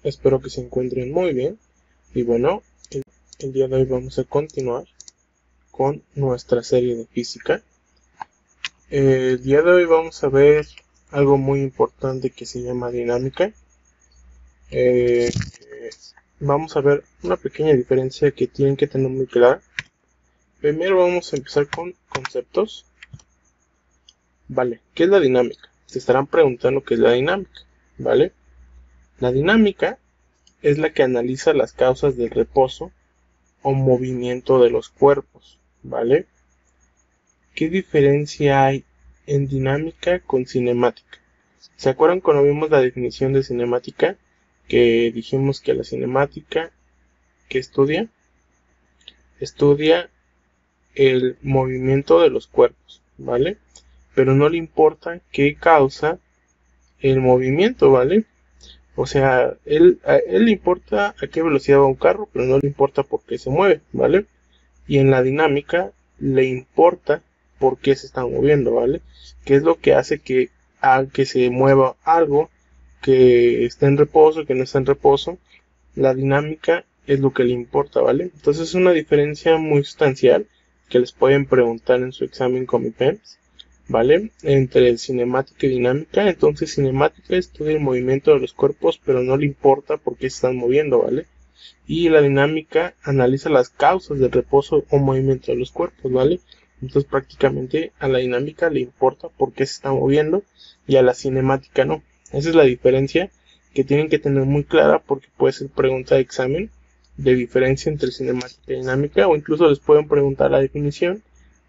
Espero que se encuentren muy bien. Y bueno, el día de hoy vamos a continuar con nuestra serie de física. El día de hoy vamos a ver algo muy importante que se llama dinámica. Vamos a ver una pequeña diferencia que tienen que tener muy clara. Primero vamos a empezar con conceptos. Vale, ¿qué es la dinámica? Se estarán preguntando qué es la dinámica, ¿vale? La dinámica es la que analiza las causas del reposo o movimiento de los cuerpos, ¿vale? ¿Qué diferencia hay en dinámica con cinemática? ¿Se acuerdan cuando vimos la definición de cinemática? Que dijimos que la cinemática que estudia el movimiento de los cuerpos, ¿vale? Pero no le importa qué causa el movimiento, ¿vale? O sea, a él le importa a qué velocidad va un carro, pero no le importa por qué se mueve, ¿vale? Y en la dinámica le importa por qué se está moviendo, ¿vale? ¿Qué es lo que hace que se mueva algo, que esté en reposo, que no está en reposo? La dinámica es lo que le importa, ¿vale? Entonces es una diferencia muy sustancial que les pueden preguntar en su examen Comipems, ¿vale? Entre cinemática y dinámica. Entonces cinemática estudia el movimiento de los cuerpos, pero no le importa por qué se están moviendo, ¿vale? Y la dinámica analiza las causas del reposo o movimiento de los cuerpos, ¿vale? Entonces prácticamente a la dinámica le importa por qué se está moviendo y a la cinemática no. Esa es la diferencia que tienen que tener muy clara, porque puede ser pregunta de examen de diferencia entre cinemática y dinámica, o incluso les pueden preguntar la definición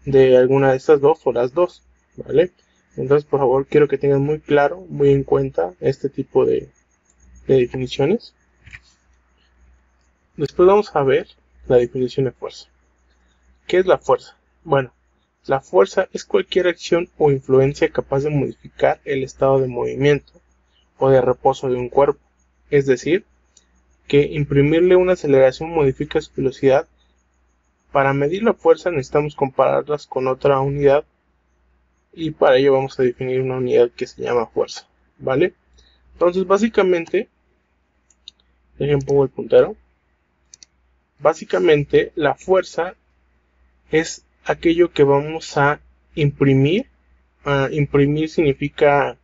de alguna de estas dos o las dos, ¿vale? Entonces por favor quiero que tengan muy claro, muy en cuenta este tipo de definiciones. Después vamos a ver la definición de fuerza. ¿Qué es la fuerza? Bueno, la fuerza es cualquier acción o influencia capaz de modificar el estado de movimiento o de reposo de un cuerpo. Es decir, que imprimirle una aceleración modifica su velocidad. Para medir la fuerza necesitamos compararlas con otra unidad, y para ello vamos a definir una unidad que se llama fuerza, ¿vale? Entonces básicamente, dejen pongo el puntero. Básicamente la fuerza es aquello que vamos a imprimir. Imprimir significa,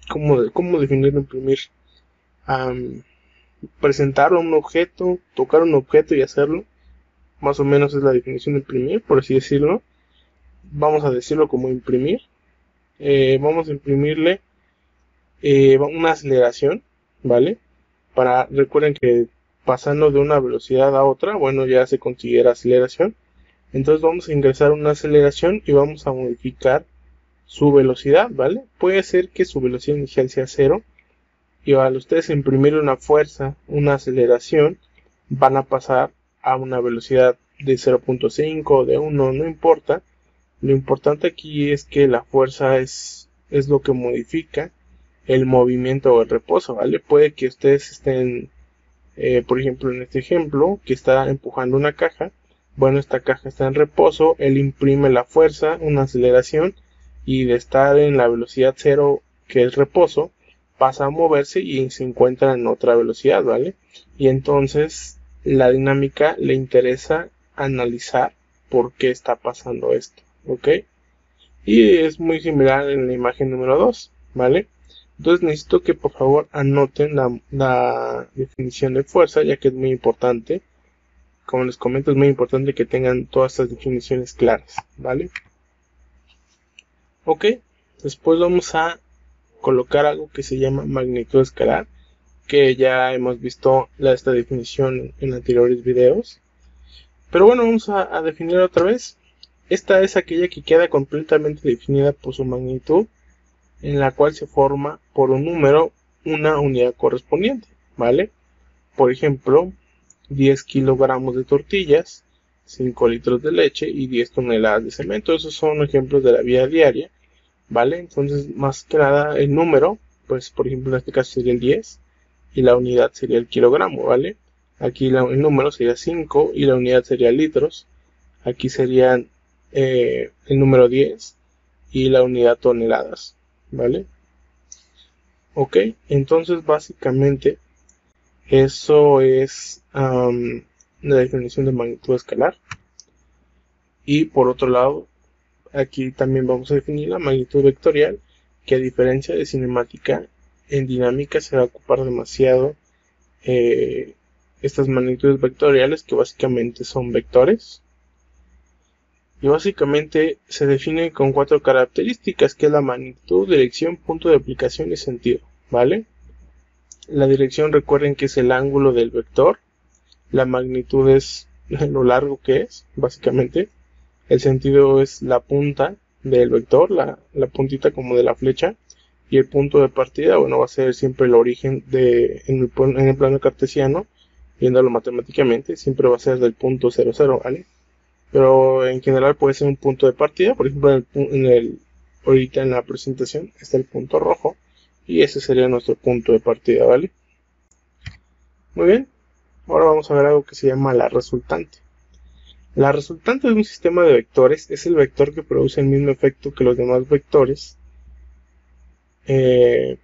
¿cómo definir imprimir? Presentar un objeto, tocar un objeto y hacerlo. Más o menos es la definición de imprimir, por así decirlo. Vamos a decirlo como imprimir. Vamos a imprimirle una aceleración, ¿vale? Recuerden que pasando de una velocidad a otra, bueno, ya se considera aceleración. Entonces vamos a ingresar una aceleración y vamos a modificar su velocidad, ¿vale? Puede ser que su velocidad inicial sea 0, y al ustedes imprimir una fuerza, una aceleración, van a pasar a una velocidad de 0.5 o de 1, no importa. Lo importante aquí es que la fuerza es lo que modifica el movimiento o el reposo, ¿vale? Puede que ustedes estén, por ejemplo, en este ejemplo, que está empujando una caja. Bueno, esta caja está en reposo, él imprime la fuerza, una aceleración, y de estar en la velocidad 0, que es reposo, pasa a moverse y se encuentra en otra velocidad, ¿vale? Y entonces la dinámica le interesa analizar por qué está pasando esto, ¿ok? Y es muy similar en la imagen número 2, ¿vale? Entonces necesito que por favor anoten la definición de fuerza, ya que es muy importante. Como les comento, es muy importante que tengan todas estas definiciones claras, ¿vale? Ok, después vamos a colocar algo que se llama magnitud escalar, que ya hemos visto esta definición en anteriores videos. Pero bueno, vamos a definirla otra vez. Esta es aquella que queda completamente definida por su magnitud, en la cual se forma por un número una unidad correspondiente, ¿vale? Por ejemplo, 10 kilogramos de tortillas, 5 litros de leche y 10 toneladas de cemento. Esos son ejemplos de la vida diaria, ¿vale? Entonces, más que nada, el número, pues por ejemplo en este caso sería el 10 y la unidad sería el kilogramo, ¿vale? Aquí el número sería 5 y la unidad sería litros. Aquí serían el número 10 y la unidad toneladas, ¿vale? Ok, entonces básicamente eso es la definición de magnitud escalar. Y por otro lado, aquí también vamos a definir la magnitud vectorial, que a diferencia de cinemática, en dinámica se va a ocupar demasiado estas magnitudes vectoriales, que básicamente son vectores. Y básicamente se define con 4 características, que es la magnitud, dirección, punto de aplicación y sentido, ¿vale? La dirección, recuerden que es el ángulo del vector. La magnitud es lo largo que es, básicamente. El sentido es la punta del vector, la puntita como de la flecha. Y el punto de partida, bueno, va a ser siempre el origen en el plano cartesiano, viéndolo matemáticamente, siempre va a ser del punto 0, 0, ¿vale? Pero en general puede ser un punto de partida. Por ejemplo, ahorita en la presentación está el punto rojo, y ese sería nuestro punto de partida, ¿vale? Muy bien, ahora vamos a ver algo que se llama la resultante. La resultante de un sistema de vectores es el vector que produce el mismo efecto que los demás vectores.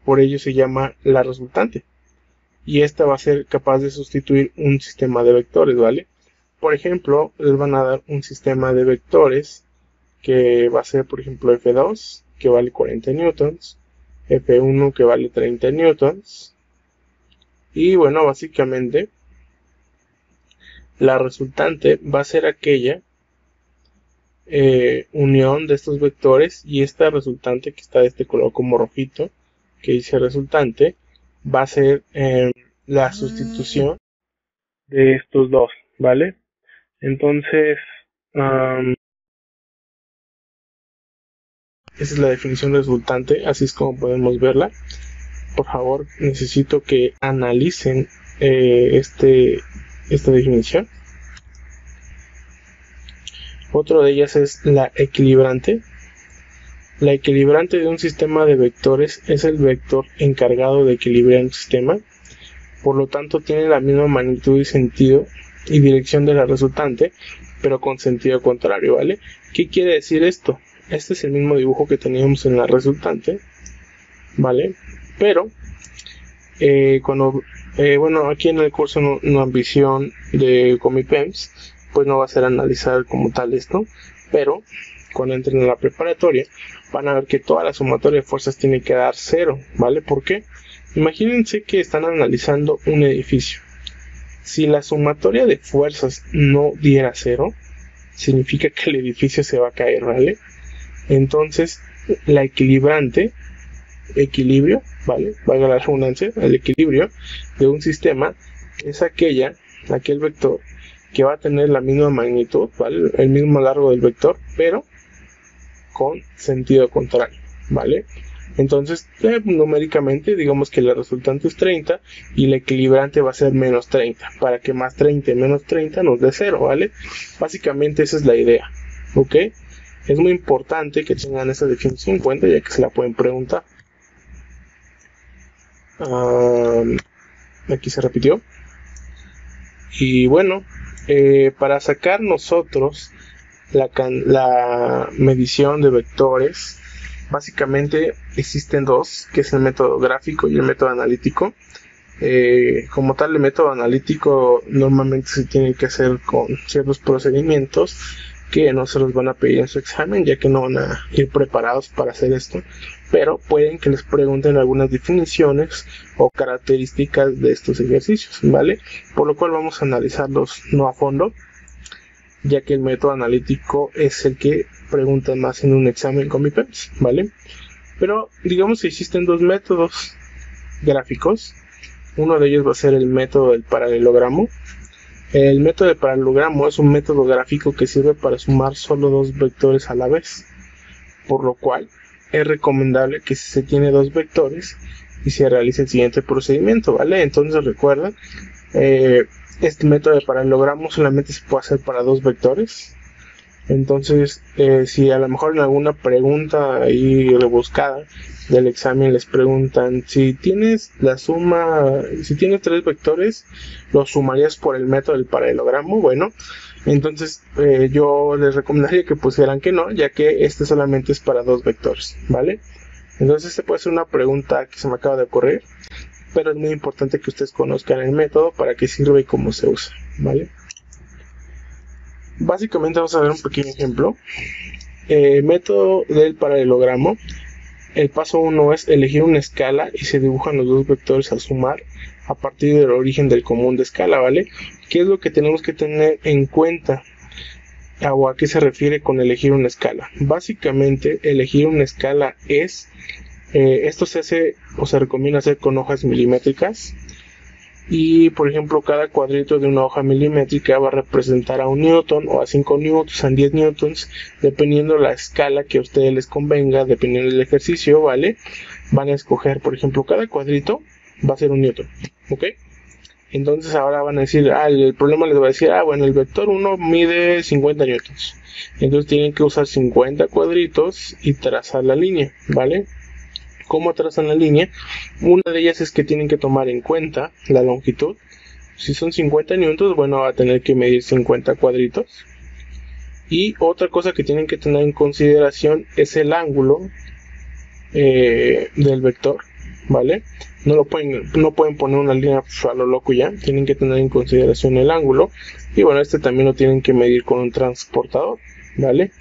Por ello se llama la resultante. Y esta va a ser capaz de sustituir un sistema de vectores, ¿vale? Por ejemplo, les van a dar un sistema de vectores que va a ser, por ejemplo, F2, que vale 40 newtons, F1, que vale 30 newtons. Y bueno, básicamente la resultante va a ser aquella unión de estos vectores, y esta resultante que está de este color como rojito, que dice resultante, va a ser la sustitución de estos dos, ¿vale? Entonces, esa es la definición resultante, así es como podemos verla. Por favor, necesito que analicen esta definición. Otra de ellas es la equilibrante. La equilibrante de un sistema de vectores es el vector encargado de equilibrar un sistema. Por lo tanto, tiene la misma magnitud y sentido y dirección de la resultante, pero con sentido contrario, ¿vale? ¿Qué quiere decir esto? Este es el mismo dibujo que teníamos en la resultante, ¿vale? Pero, bueno, aquí en el curso no ambición de Comipems, pues no va a ser analizar como tal esto, pero cuando entren a la preparatoria van a ver que toda la sumatoria de fuerzas tiene que dar 0, ¿vale? ¿Por qué? Imagínense que están analizando un edificio. Si la sumatoria de fuerzas no diera 0, significa que el edificio se va a caer, ¿vale? Entonces, la equilibrante, equilibrio, ¿vale? Valga la redundancia, el equilibrio de un sistema es aquel vector que va a tener la misma magnitud, ¿vale? El mismo largo del vector, pero con sentido contrario, ¿vale? Entonces, numéricamente, digamos que la resultante es 30 y la equilibrante va a ser menos 30, para que más 30 y menos 30 nos dé 0, ¿vale? Básicamente esa es la idea, ¿ok? Es muy importante que tengan esa definición en cuenta, ya que se la pueden preguntar. Aquí se repitió. Y bueno, para sacar nosotros la medición de vectores, básicamente existen dos, que es el método gráfico y el método analítico. Como tal, el método analítico normalmente se tiene que hacer con ciertos procedimientos que no se los van a pedir en su examen, ya que no van a ir preparados para hacer esto, pero pueden que les pregunten algunas definiciones o características de estos ejercicios, ¿vale? Por lo cual vamos a analizarlos no a fondo, ya que el método analítico es el que preguntan más en un examen con Comipems, ¿vale? Pero digamos que existen dos métodos gráficos. Uno de ellos va a ser el método del paralelogramo. El método del paralelogramo es un método gráfico que sirve para sumar solo dos vectores a la vez, por lo cual es recomendable que si se tiene dos vectores y se realice el siguiente procedimiento, ¿vale? Entonces recuerden, este método de paralelogramo solamente se puede hacer para dos vectores. Entonces, si a lo mejor en alguna pregunta ahí rebuscada del examen les preguntan si tienes si tienes tres vectores, los sumarías por el método del paralelogramo, bueno, entonces yo les recomendaría que pusieran que no, ya que este solamente es para dos vectores, ¿vale? Entonces esta puede ser una pregunta que se me acaba de ocurrir, pero es muy importante que ustedes conozcan el método, para qué sirve y cómo se usa, ¿vale? Básicamente vamos a ver un pequeño ejemplo. Método del paralelogramo. El paso 1 es elegir una escala y se dibujan los dos vectores a sumar a partir del origen del común de escala, ¿vale? ¿Qué es lo que tenemos que tener en cuenta? ¿O a qué se refiere con elegir una escala? Básicamente, elegir una escala es, esto se hace o se recomienda hacer con hojas milimétricas. Y por ejemplo, cada cuadrito de una hoja milimétrica va a representar a 1 newton o a 5 newtons, a 10 newtons, dependiendo la escala que a ustedes les convenga, dependiendo del ejercicio, ¿vale? Van a escoger, por ejemplo, cada cuadrito va a ser 1 newton, ¿ok? Entonces ahora van a decir, el problema les va a decir, bueno, el vector 1 mide 50 newtons. Entonces tienen que usar 50 cuadritos y trazar la línea, ¿vale? ¿Cómo trazan la línea? Una de ellas es que tienen que tomar en cuenta la longitud. Si son 50 newtons, bueno, va a tener que medir 50 cuadritos. Y otra cosa que tienen que tener en consideración es el ángulo del vector, ¿vale? No pueden poner una línea a lo loco ya, tienen que tener en consideración el ángulo. Y bueno, este también lo tienen que medir con un transportador, ¿vale?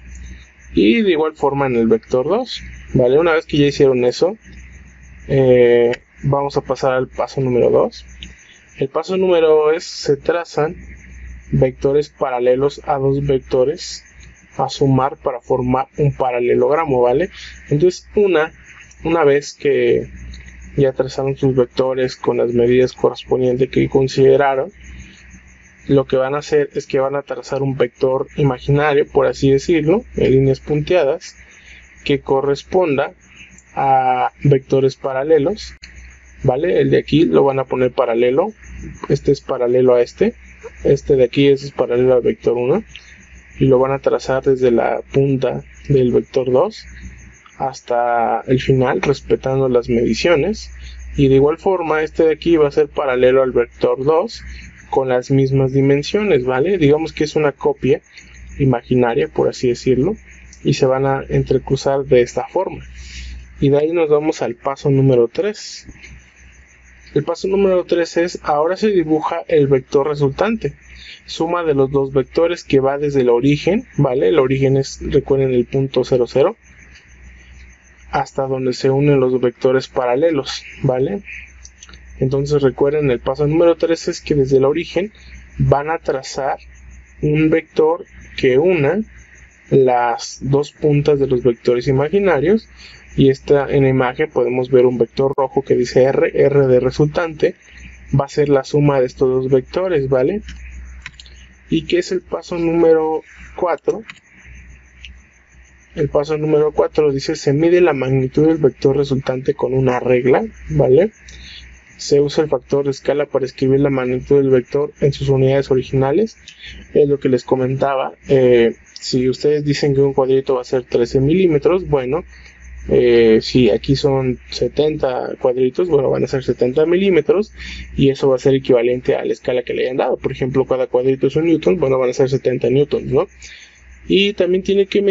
Y de igual forma en el vector 2, ¿vale? Una vez que ya hicieron eso, vamos a pasar al paso número 2. El paso número es, se trazan vectores paralelos a dos vectores a sumar para formar un paralelogramo, ¿vale? Entonces una vez que ya trazaron sus vectores con las medidas correspondientes que consideraron, lo que van a hacer es que van a trazar un vector imaginario, por así decirlo, en líneas punteadas, que corresponda a vectores paralelos, ¿vale? El de aquí lo van a poner paralelo, este es paralelo a este de aquí es paralelo al vector 1, y lo van a trazar desde la punta del vector 2 hasta el final, respetando las mediciones. Y de igual forma este de aquí va a ser paralelo al vector 2 con las mismas dimensiones, ¿vale? Digamos que es una copia imaginaria, por así decirlo, y se van a entrecruzar de esta forma. Y de ahí nos vamos al paso número 3. El paso número 3 es, ahora se dibuja el vector resultante, suma de los dos vectores que va desde el origen, ¿vale? El origen es, recuerden, el punto 0, 0, hasta donde se unen los vectores paralelos, ¿vale? Entonces recuerden, el paso número 3 es que desde el origen van a trazar un vector que una las dos puntas de los vectores imaginarios, y en la imagen podemos ver un vector rojo que dice R de resultante, va a ser la suma de estos dos vectores, ¿vale? ¿Y qué es el paso número 4? El paso número 4 dice, se mide la magnitud del vector resultante con una regla, ¿vale? Se usa el factor de escala para escribir la magnitud del vector en sus unidades originales. Es lo que les comentaba. Si ustedes dicen que un cuadrito va a ser 13 milímetros, bueno, si aquí son 70 cuadritos, bueno, van a ser 70 milímetros, y eso va a ser equivalente a la escala que le hayan dado. Por ejemplo, cada cuadrito es un newton, bueno, van a ser 70 newtons, ¿no? Y también tienen que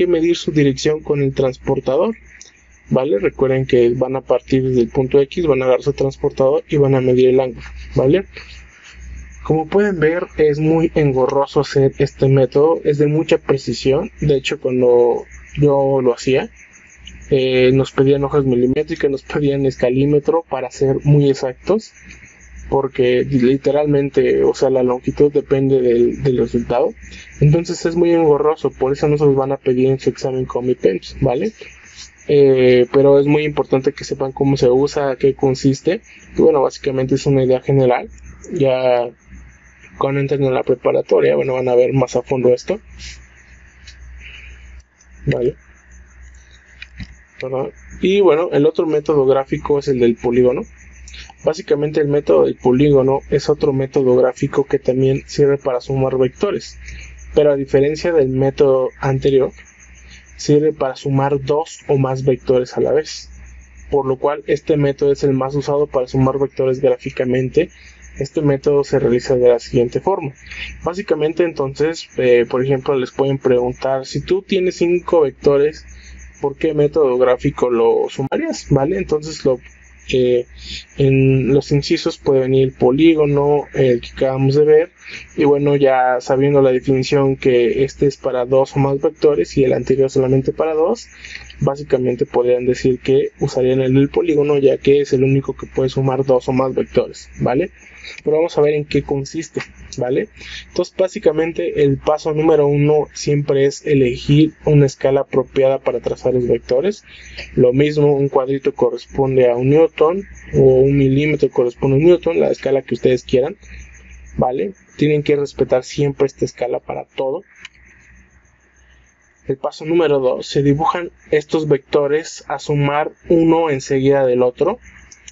medir su dirección con el transportador, ¿vale? Recuerden que van a partir desde el punto X, van a agarrar su transportador y van a medir el ángulo, ¿vale? Como pueden ver, es muy engorroso hacer este método, es de mucha precisión. De hecho, cuando yo lo hacía, nos pedían hojas milimétricas, nos pedían escalímetro para ser muy exactos, porque literalmente, o sea, la longitud depende del resultado. Entonces es muy engorroso, por eso no se los van a pedir en su examen Comipems, ¿vale? Pero es muy importante que sepan cómo se usa, a qué consiste. Y bueno, básicamente es una idea general. Ya cuando entren en la preparatoria, bueno, van a ver más a fondo esto, ¿vale? Y bueno, el otro método gráfico es el del polígono. Básicamente el método del polígono es otro método gráfico que también sirve para sumar vectores, pero a diferencia del método anterior, sirve para sumar dos o más vectores a la vez, por lo cual este método es el más usado para sumar vectores gráficamente. Este método se realiza de la siguiente forma. Básicamente entonces, por ejemplo, les pueden preguntar, si tú tienes 5 vectores ¿por qué método gráfico lo sumarías? ¿Vale? Entonces en los incisos puede venir el polígono, el que acabamos de ver, y bueno, ya sabiendo la definición que este es para 2 o más vectores y el anterior solamente para 2, básicamente podrían decir que usarían el del polígono, ya que es el único que puede sumar 2 o más vectores, ¿vale? Pero vamos a ver en qué consiste, ¿vale? Entonces básicamente el paso número 1 siempre es elegir una escala apropiada para trazar los vectores. Lo mismo, un cuadrito corresponde a un newton o un milímetro corresponde a un newton, la escala que ustedes quieran, ¿vale? Tienen que respetar siempre esta escala para todo. El paso número 2, se dibujan estos vectores a sumar uno enseguida del otro.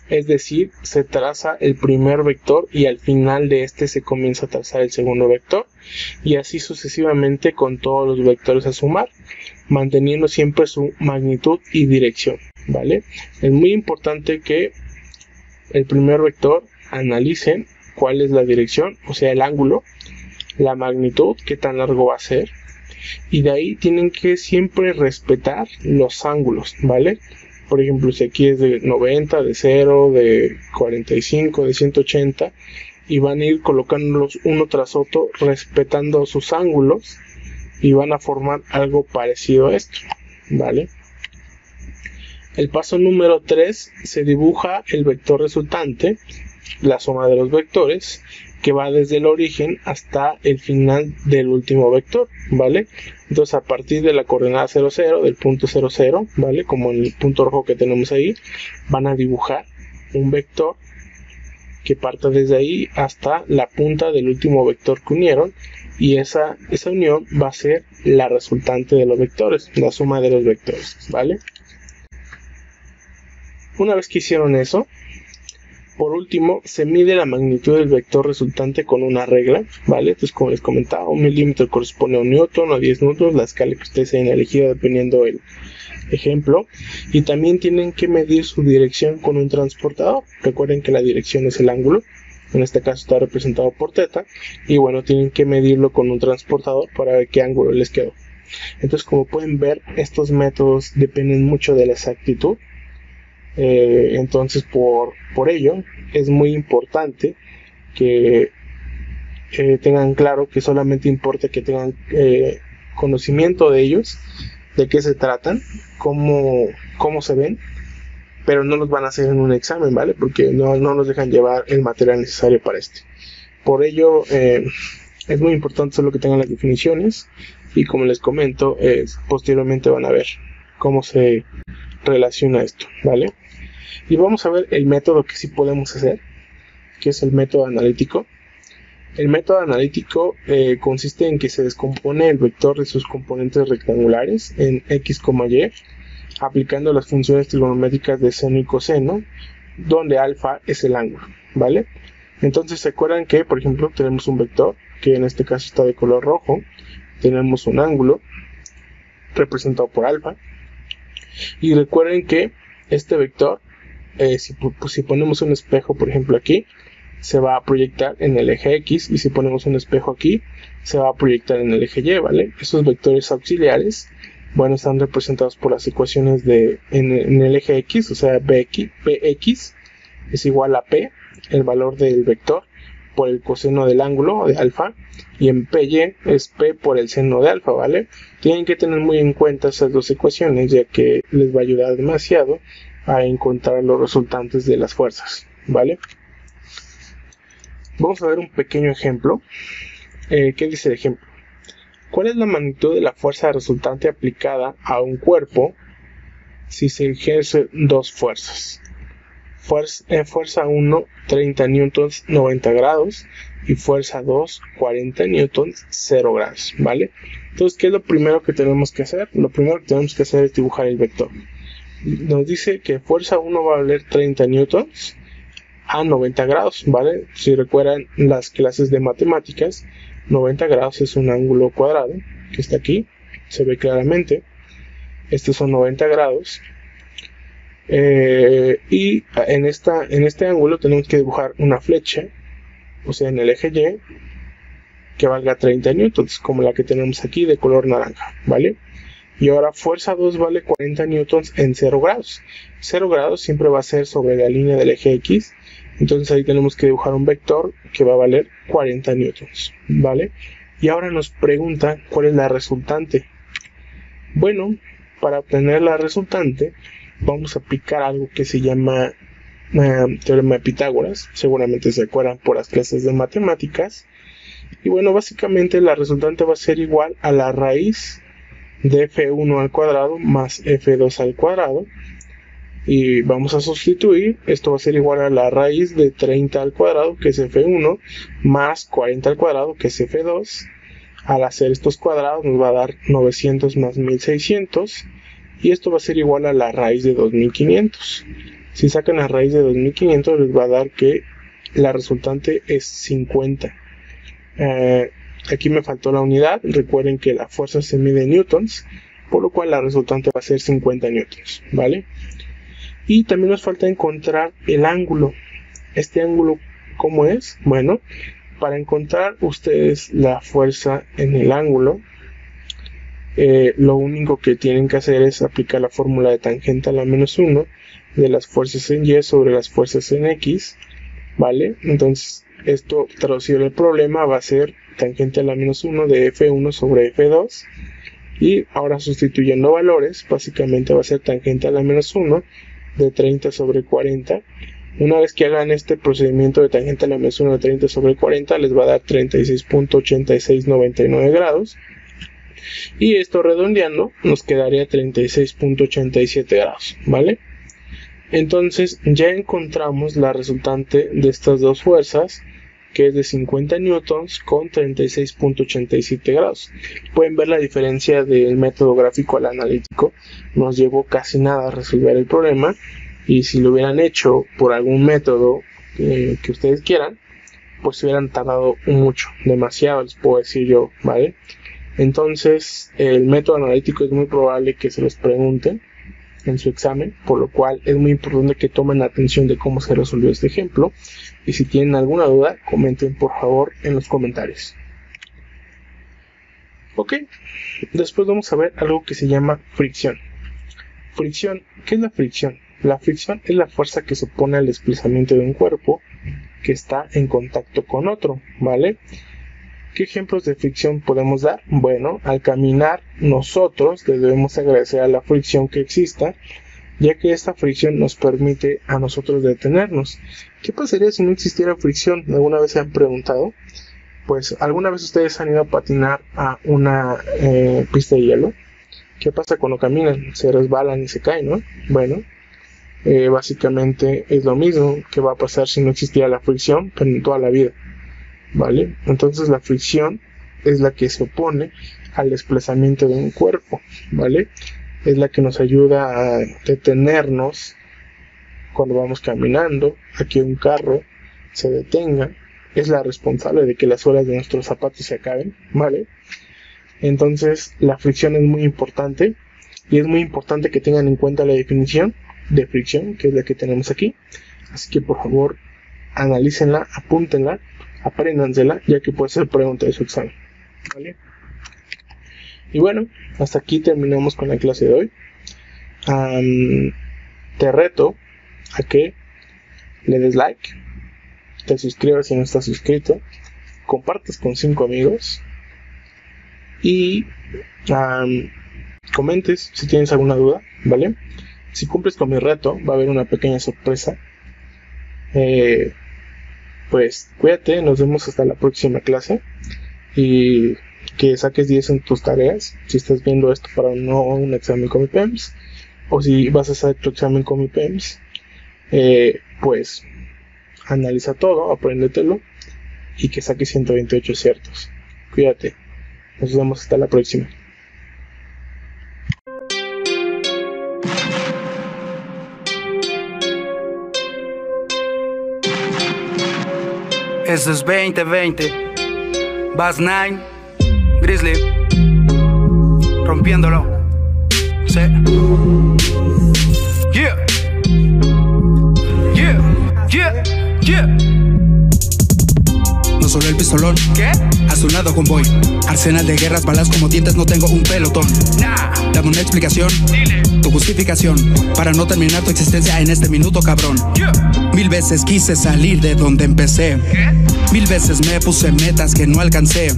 Es decir, se traza el primer vector y al final de este se comienza a trazar el segundo vector, y así sucesivamente con todos los vectores a sumar, manteniendo siempre su magnitud y dirección, ¿vale? Es muy importante que el primer vector analicen cuál es la dirección, o sea, el ángulo, la magnitud, qué tan largo va a ser, y de ahí tienen que siempre respetar los ángulos, ¿vale? Por ejemplo, si aquí es de 90, de 0, de 45, de 180, y van a ir colocándolos uno tras otro respetando sus ángulos y van a formar algo parecido a esto, ¿vale? El paso número 3, se dibuja el vector resultante, la suma de los vectores, que va desde el origen hasta el final del último vector, ¿vale? Entonces a partir de la coordenada 0, 0, del punto 0, 0, ¿vale? Como en el punto rojo que tenemos ahí, van a dibujar un vector que parta desde ahí hasta la punta del último vector que unieron, y esa unión va a ser la resultante de los vectores, la suma de los vectores, ¿vale? Una vez que hicieron eso, por último, se mide la magnitud del vector resultante con una regla, ¿vale? Entonces, como les comentaba, un milímetro corresponde a un newton o 10 newtons, la escala que ustedes hayan elegido dependiendo del ejemplo. Y también tienen que medir su dirección con un transportador. Recuerden que la dirección es el ángulo, en este caso está representado por θ, y bueno, tienen que medirlo con un transportador para ver qué ángulo les quedó. Entonces, como pueden ver, estos métodos dependen mucho de la exactitud. Entonces por ello es muy importante que tengan claro que solamente importa que tengan conocimiento de ellos, de qué se tratan, cómo se ven, pero no los van a hacer en un examen, ¿vale? Porque no nos dejan llevar el material necesario para este. Por ello es muy importante solo que tengan las definiciones, y como les comento, posteriormente van a ver cómo se relaciona esto, ¿vale? Y vamos a ver el método que sí podemos hacer, que es el método analítico. El método analítico consiste en que se descompone el vector de sus componentes rectangulares en x, y, aplicando las funciones trigonométricas de seno y coseno, donde alfa es el ángulo, ¿vale? Entonces se acuerdan que, por ejemplo, tenemos un vector que en este caso está de color rojo, tenemos un ángulo representado por alfa, y recuerden que este vector, si ponemos un espejo, por ejemplo, aquí, se va a proyectar en el eje X, y si ponemos un espejo aquí, se va a proyectar en el eje Y, ¿vale? Esos vectores auxiliares, bueno, están representados por las ecuaciones en el eje X, o sea, Px es igual a P, el valor del vector, por el coseno del ángulo de alfa, y en Py es P por el seno de alfa, ¿vale? Tienen que tener muy en cuenta esas dos ecuaciones, ya que les va a ayudar demasiado a encontrar los resultantes de las fuerzas, ¿vale? Vamos a ver un pequeño ejemplo. ¿Qué dice el ejemplo? ¿Cuál es la magnitud de la fuerza resultante aplicada a un cuerpo si se ejercen dos fuerzas? Fuerza 1, 30 newtons, 90 grados, y fuerza 2, 40 newtons, 0 grados, ¿vale? Entonces, ¿qué es lo primero que tenemos que hacer? Lo primero que tenemos que hacer es dibujar el vector. Nos dice que fuerza 1 va a valer 30 newtons a 90 grados, ¿vale? Si recuerdan las clases de matemáticas, 90 grados es un ángulo cuadrado que está aquí, se ve claramente. Estos son 90 grados. Y en este ángulo tenemos que dibujar una flecha, o sea, en el eje Y, que valga 30 newtons, como la que tenemos aquí de color naranja, ¿vale? Y ahora fuerza 2 vale 40 newtons en 0 grados. 0 grados siempre va a ser sobre la línea del eje X. Entonces ahí tenemos que dibujar un vector que va a valer 40 newtons, ¿vale? Y ahora nos pregunta cuál es la resultante. Bueno, para obtener la resultante vamos a aplicar algo que se llama teorema de Pitágoras. Seguramente se acuerdan por las clases de matemáticas. Y bueno, básicamente la resultante va a ser igual a la raíz de f1 al cuadrado más f2 al cuadrado. Y vamos a sustituir, esto va a ser igual a la raíz de 30 al cuadrado, que es f1, más 40 al cuadrado, que es f2. Al hacer estos cuadrados nos va a dar 900 más 1600, y esto va a ser igual a la raíz de 2500. Si sacan la raíz de 2500 les va a dar que la resultante es 50. Aquí me faltó la unidad. Recuerden que la fuerza se mide en newtons, por lo cual la resultante va a ser 50 newtons, ¿vale? Y también nos falta encontrar el ángulo. Este ángulo, ¿cómo es? Bueno, para encontrar ustedes la fuerza en el ángulo, lo único que tienen que hacer es aplicar la fórmula de tangente a la menos 1 de las fuerzas en Y sobre las fuerzas en X, ¿vale? Entonces, esto traducido el problema va a ser tangente a la menos 1 de F1 sobre F2. Y ahora sustituyendo valores, básicamente va a ser tangente a la menos 1 de 30 sobre 40. Una vez que hagan este procedimiento de tangente a la menos 1 de 30 sobre 40, les va a dar 36.8699 grados. Y esto redondeando nos quedaría 36.87 grados, ¿vale? Entonces ya encontramos la resultante de estas dos fuerzas, que es de 50 newtons con 36.87 grados. Pueden ver la diferencia del método gráfico al analítico. Nos llevó casi nada a resolver el problema, y si lo hubieran hecho por algún método que ustedes quieran, pues hubieran tardado mucho, demasiado, les puedo decir yo, ¿vale? Entonces el método analítico es muy probable que se los pregunten en su examen, por lo cual es muy importante que tomen atención de cómo se resolvió este ejemplo. Y si tienen alguna duda, comenten por favor en los comentarios. Ok, después vamos a ver algo que se llama fricción. Fricción, ¿qué es la fricción? La fricción es la fuerza que se opone al desplazamiento de un cuerpo que está en contacto con otro, ¿vale? ¿Qué ejemplos de fricción podemos dar? Bueno, al caminar nosotros debemos agradecer a la fricción que exista, ya que esta fricción nos permite a nosotros detenernos. ¿Qué pasaría si no existiera fricción? ¿Alguna vez se han preguntado? Pues alguna vez ustedes han ido a patinar a una pista de hielo. ¿Qué pasa cuando caminan? Se resbalan y se caen, ¿no? Bueno, básicamente es lo mismo que va a pasar si no existiera la fricción, pero en toda la vida, ¿vale? Entonces la fricción es la que se opone al desplazamiento de un cuerpo, ¿vale? Es la que nos ayuda a detenernos cuando vamos caminando, a que un carro se detenga. Es la responsable de que las suelas de nuestros zapatos se acaben, ¿vale? Entonces la fricción es muy importante, y es muy importante que tengan en cuenta la definición de fricción, que es la que tenemos aquí. Así que por favor analícenla, apúntenla, apréndansela, ya que puede ser pregunta de su examen, ¿vale? Y bueno, hasta aquí terminamos con la clase de hoy. Te reto a que le des like, te suscribas si no estás suscrito, compartas con 5 amigos y comentes si tienes alguna duda, ¿vale? Si cumples con mi reto, va a haber una pequeña sorpresa. Pues cuídate, nos vemos hasta la próxima clase, y que saques 10 en tus tareas si estás viendo esto para un examen con mi PEMS, o si vas a hacer tu examen con mi PEMS, pues analiza todo, apréndetelo, y que saques 128 ciertos. Cuídate, nos vemos hasta la próxima. Eso es 2020. Bass 9, Grizzly, rompiéndolo. Sí. Yeah. Yeah. Yeah. Yeah. No solo el pistolón, ¿qué? a su lado convoy. Arsenal de guerras, balas como dientes, no tengo un pelotón. Nah. La dame una explicación. Tu justificación para no terminar tu existencia en este minuto, cabrón. 1000 veces quise salir de donde empecé. 1000 veces me puse metas que no alcancé.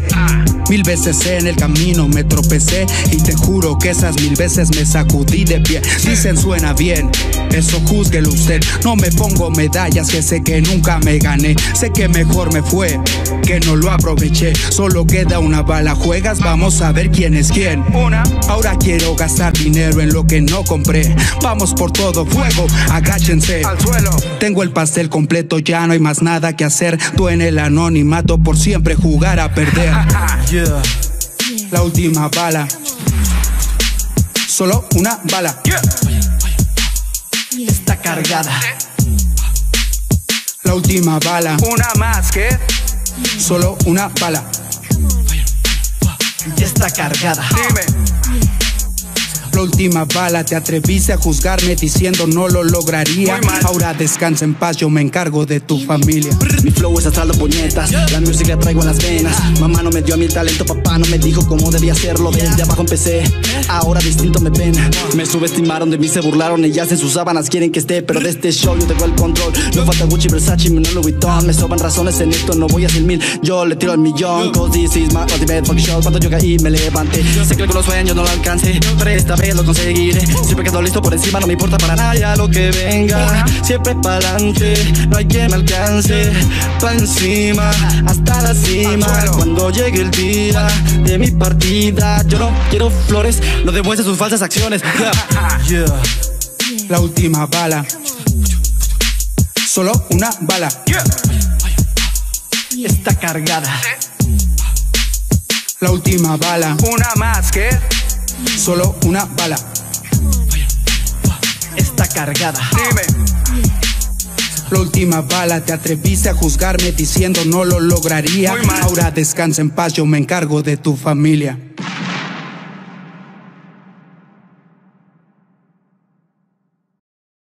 1000 veces en el camino me tropecé. Y te juro que esas 1000 veces me sacudí de pie. Dicen suena bien, eso júzguelo usted. No me pongo medallas que sé que nunca me gané. Sé que mejor me fue, que no lo aproveché. Solo queda una bala, juegas, vamos a ver quién es quién. Ahora quiero gastar dinero en lo que no compré. Vamos por todo, fuego, agáchense al suelo. Tengo el pastel completo, ya no hay más nada que hacer. Tú en el anonimato por siempre jugar a perder. La última bala, solo una bala. Está cargada. La última bala, una más que solo una bala. Está cargada. Dime. La última bala, te atreviste a juzgarme diciendo no lo lograría. Ahora descansa en paz, yo me encargo de tu familia. Mi flow es asalto puñetas, la música traigo en las venas. Mamá no me dio a mí el talento, papá no me dijo cómo debía hacerlo. Desde abajo empecé, ahora distinto me ven. Me subestimaron, de mí se burlaron, ellas en sus sábanas quieren que esté. Pero de este show yo tengo el control. No falta Gucci, Versace, no Louis Vuitton. Me sobran razones en esto, no voy a 100,000. Yo le tiro al millón, cause this is my ultimate fucking show. Cuando yo caí me levanté, sé que con los sueños no lo alcancé, pero esta vez lo conseguiré. Siempre quedo listo por encima, no me importa para nada ya lo que venga. Siempre pa'lante, no hay quien me alcance. Pa' encima, hasta la cima. Cuando llegue el día de mi partida, yo no quiero flores, no demuestre sus falsas acciones. La última bala, solo una bala. Está cargada. La última bala, una más que solo una bala. Está cargada. Dime. La última bala, te atreviste a juzgarme diciendo no lo lograría. Ahora descansa en paz, yo me encargo de tu familia.